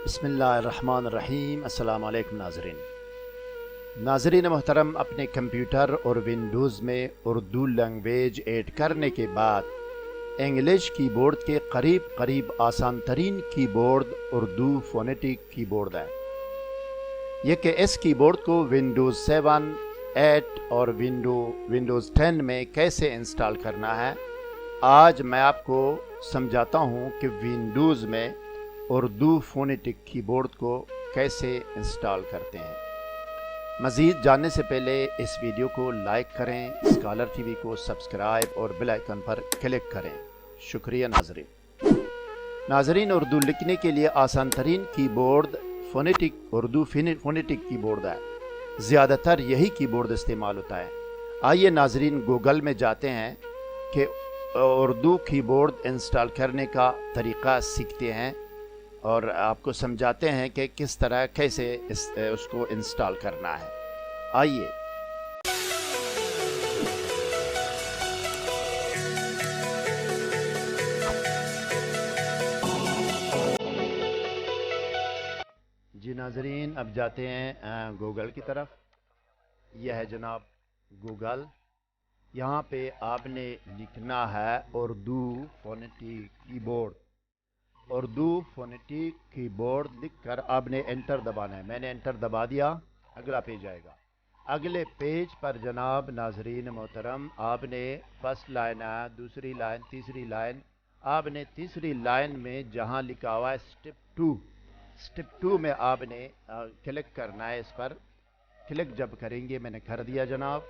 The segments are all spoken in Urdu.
بسم اللہ الرحمن الرحیم۔ السلام علیکم ناظرین محترم، اپنے کمپیوٹر اور ونڈوز میں اردو لینگویج ایڈ کرنے کے بعد انگلش کی بورڈ کے قریب آسان ترین کی بورڈ اردو فونیٹک کی بورڈ ہے۔ یہ کہ اس کی بورڈ کو ونڈوز 7، 8 اور ونڈوز 10 میں کیسے انسٹال کرنا ہے، آج میں آپ کو سمجھاتا ہوں کہ ونڈوز میں اردو فونیٹک کی بورڈ کو کیسے انسٹال کرتے ہیں۔ مزید جاننے سے پہلے اس ویڈیو کو لائک کریں، اسکالر ٹی وی کو سبسکرائب اور بیل آئیکن پر کلک کریں۔ شکریہ ناظرین، اردو لکھنے کے لیے آسان ترین کی بورڈ اردو فونیٹک کی بورڈ ہے۔ زیادہ تر یہی کی بورڈ استعمال ہوتا ہے۔ آئیے ناظرین گوگل میں جاتے ہیں کہ اردو کی بورڈ انسٹال کرنے کا طریقہ سیکھتے ہیں اور آپ کو سمجھاتے ہیں کہ کس طرح کیسے اس کو انسٹال کرنا ہے۔ آئیے جی ناظرین، اب جاتے ہیں گوگل کی طرف۔ یہ ہے جناب گوگل۔ یہاں پہ آپ نے لکھنا ہے اردو فونیٹک کی بورڈ۔ اردو فونیٹک کی بورڈ لکھ کر آپ نے انٹر دبانا ہے۔ میں نے انٹر دبا دیا، اگلا پیج آئے گا۔ اگلے پیج پر جناب ناظرین محترم، آپ نے فرسٹ لائن ہے، دوسری لائن، تیسری لائن، آپ نے تیسری لائن میں جہاں لکھا ہوا ہے اسٹیپ 2 میں آپ نے کلک کرنا ہے۔ اس پر کلک جب کریں گے، میں نے کر دیا جناب۔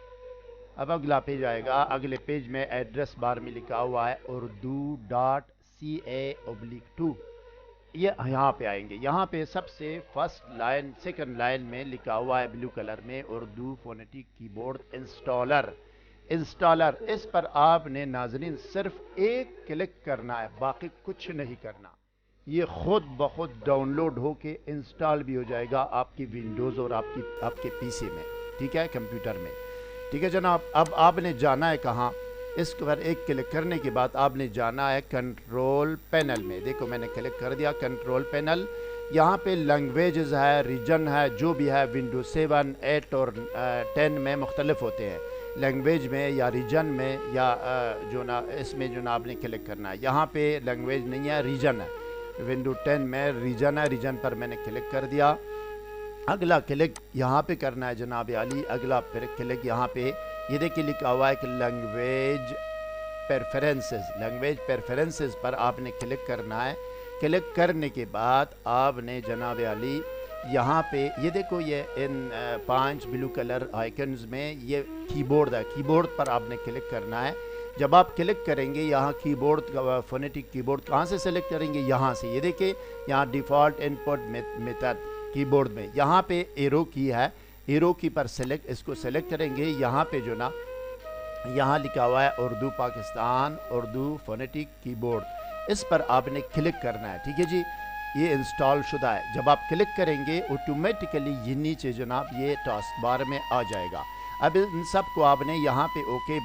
اب اگلا پیج آئے گا۔ اگلے پیج میں ایڈریس بار میں لکھا ہوا ہے urdu.ca/2۔ یہ یہاں پہ آئیں گے۔ یہاں پہ سب سے فرسٹ لائن، سیکنڈ لائن میں لکھا ہوا ہے بلو کلر میں اردو فونیٹک کی بورڈ انسٹالر۔ اس پر آپ نے ناظرین صرف ایک کلک کرنا ہے، باقی کچھ نہیں کرنا۔ یہ خود بخود ڈاؤن لوڈ ہو کے انسٹال بھی ہو جائے گا آپ کی ونڈوز اور آپ کے پی سی میں، ٹھیک ہے، کمپیوٹر میں۔ ٹھیک ہے جناب، اب آپ نے جانا ہے کہاں؟ اس پر ایک کلک کرنے کے بعد آپ نے جانا ہے کنٹرول پینل میں۔ دیکھو میں نے کلک کر دیا کنٹرول پینل۔ یہاں پہ لینگویجز ہے، ریجن ہے، جو بھی ہے ونڈوز 7، 8 اور 10 میں مختلف ہوتے ہیں۔ لینگویج میں یا ریجن میں یا اس میں جو نا آپ نے کلک کرنا ہے۔ یہاں پہ لینگویج نہیں ہے، ریجن ہے۔ ونڈوز 10 میں ریجن ہے، ریجن پر میں نے کلک کر دیا۔ اگلا کلک یہاں پہ کرنا ہے جناب علی۔ اگلا پھر کلک یہاں پہ، یہ دیکھیں لکھا ہوا ہے کہ لینگویج پریفرنسز پر آپ نے کلک کرنا ہے۔ کلک کرنے کے بعد آپ نے جناب علی یہاں پہ یہ دیکھو، یہ ان 5 بلو کلر آئیکنز میں یہ کی بورڈ ہے۔ کی بورڈ پر آپ نے کلک کرنا ہے۔ جب آپ کلک کریں گے یہاں کی بورڈ فونیٹک کی بورڈ کہاں سے سلیکٹ کریں گے؟ یہاں سے۔ یہ دیکھیں یہاں ڈیفالٹ انپٹ میتھڈ کی بورڈ میں یہاں پہ ایرو کی ہے، ایرو کی پر اس کو سلیکٹ کریں گے۔ یہاں پہ جو نا یہاں لکھا ہوا ہے اردو پاکستان اردو فونیٹک کی بورڈ، اس پر آپ نے کلک کرنا ہے۔ ٹھیک ہے جی، یہ انسٹال شدہ ہے۔ جب آپ کلک کریں گے آٹومیٹیکلی یہ نیچے جناب یہ ٹاسک بار میں آ جائے گا۔ اب ان سب کو آپ نے یہاں پہ اوکے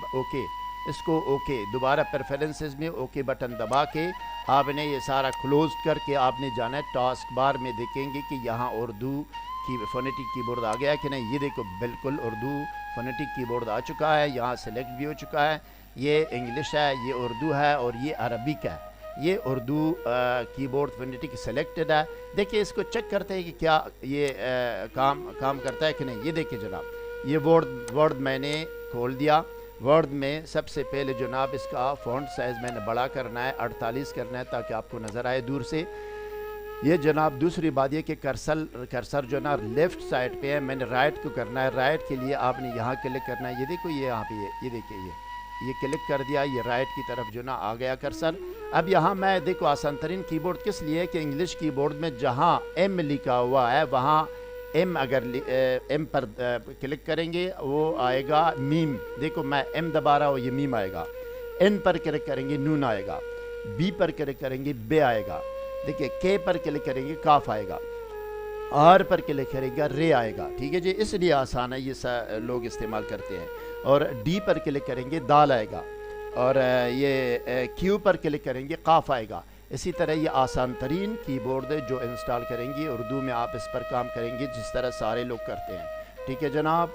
اس کو اوکے دوبارہ پریفرنسز میں اوکے بٹن دبا کے آپ نے یہ سارا کلوز کر کے آپ نے جانا ہے ٹاسک بار میں۔ دیکھیں گے کہ یہاں اردو کی فونیٹک کی بورڈ آ گیا کہ نہیں۔ یہ دیکھو بالکل اردو فونیٹک کی بورڈ آ چکا ہے، یہاں سلیکٹ بھی ہو چکا ہے۔ یہ انگلش ہے، یہ اردو ہے اور یہ عربک ہے۔ یہ اردو کی بورڈ فونیٹک سلیکٹڈ ہے۔ دیکھیں اس کو چیک کرتے ہیں کہ کیا یہ کام کرتا ہے کہ نہیں۔ یہ دیکھیں جناب، یہ ورڈ میں نے کھول دیا۔ ورڈ میں سب سے پہلے جناب اس کا فونٹ سائز میں نے بڑا کرنا ہے، 48 کرنا ہے تاکہ آپ کو نظر آئے دور سے۔ یہ جناب دوسری بات یہ کہ کرسر جو نا لیفٹ سائڈ پہ ہے، میں نے رائٹ کو کرنا ہے۔ رائٹ کے لیے آپ نے یہاں کلک کرنا ہے۔ یہ دیکھو یہ یہاں پہ یہ دیکھیں یہ کلک کر دیا، یہ رائٹ کی طرف جو نا آ گیا کرسر۔ اب یہاں میں دیکھو آسان ترین کی بورڈ کس لیے کہ انگلش کی بورڈ میں جہاں ایم لکھا ہوا ہے وہاں اگر ایم پر کلک کریں گے وہ آئے گا میم۔ دیکھو میں ایم دبا رہا ہوں، یہ میم آئے گا۔ این پر کلک کریں گے نون آئے گا۔ بی پر کلک کریں گے بے آئے گا۔ دیکھیں کے پر کلک کریں گے کاف آئے گا۔ آر پر کلک کریں گے رے آئے گا۔ ٹھیک ہے جی، اس لیے آسان ہے، یہ لوگ استعمال کرتے ہیں۔ اور ڈی پر کلک کریں گے دال آئے گا۔ اور یہ کیو پر کلک کریں گے قاف آئے گا۔ اسی طرح یہ آسان ترین کی بورڈ ہے جو انسٹال کریں گی، اردو میں آپ اس پر کام کریں گی جس طرح سارے لوگ کرتے ہیں. ٹھیک ہے جناب.